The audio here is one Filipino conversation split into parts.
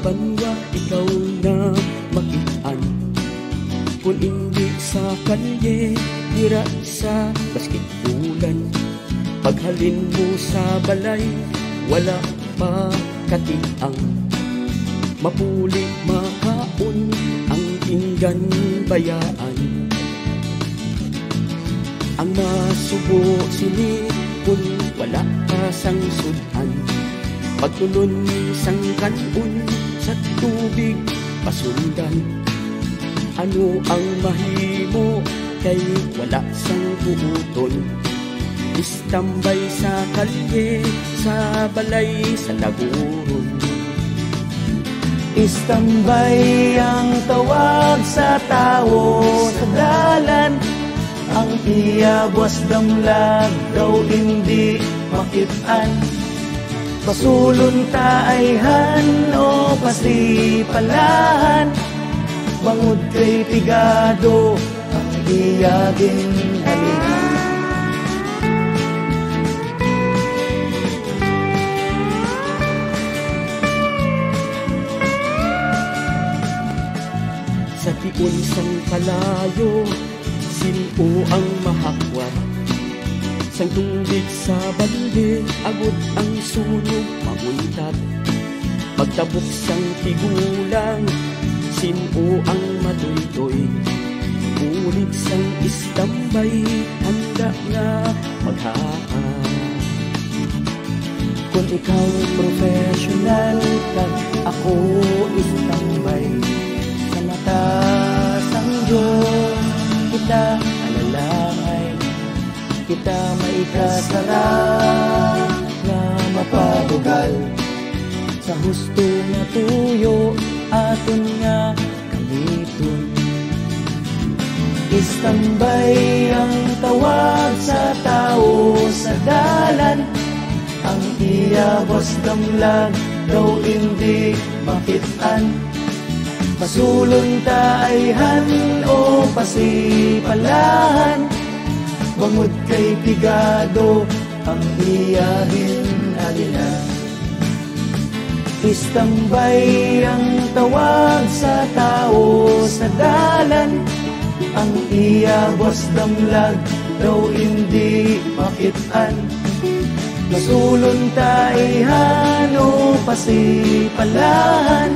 banwa ikaw na makitaan. Kung hindi sa kalye, tira sa basketbulan. Paghalin mo sa balay, wala pa katiang. Mapuli makaon ang pinggan bayaan. Ang masubo sini kung wala ka sang sudan. Pagtulon sang kanon sa tubig pasundan. Ano ang mahimo kay wala sang buuton. Istambay sa kalye, sa balay, sa laguron. Istambay ang tawag sa tao sa dalan. Ang iyabwas damlag daw hindi makitaan. Pasulon taayhan o pasipalahan. Bangod kay pigado ang iyagin halihan. Sa tiun sang kalayo, sino ang mahakwat? Sang tubig sa balde, agod ang sunog mamuntat. Pagtabok sang tigulang, sino ang matuytoy? Ulit sang istambay, handa nga maghaan. Kung ikaw professional, kag ako istambay. Sa mata sang Diyos, kita alalangay. Kita maikasara na mapabugal. Sa husto nga tuyo, aton nga kaliton. Istambay ang tawag sa tao sa dalan. Ang iyabas damlag daw hindi makitaan. Pasulon taayhan o pasipalahan. Bangod kay pigado ang iyahin alina. Istambay ang tawag sa tao sa dalan. Ang iyabas damlag daw hindi makitaan. Masulon taayhan o pasipalahan.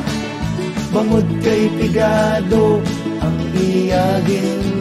Bangod kay pigado ang iyagin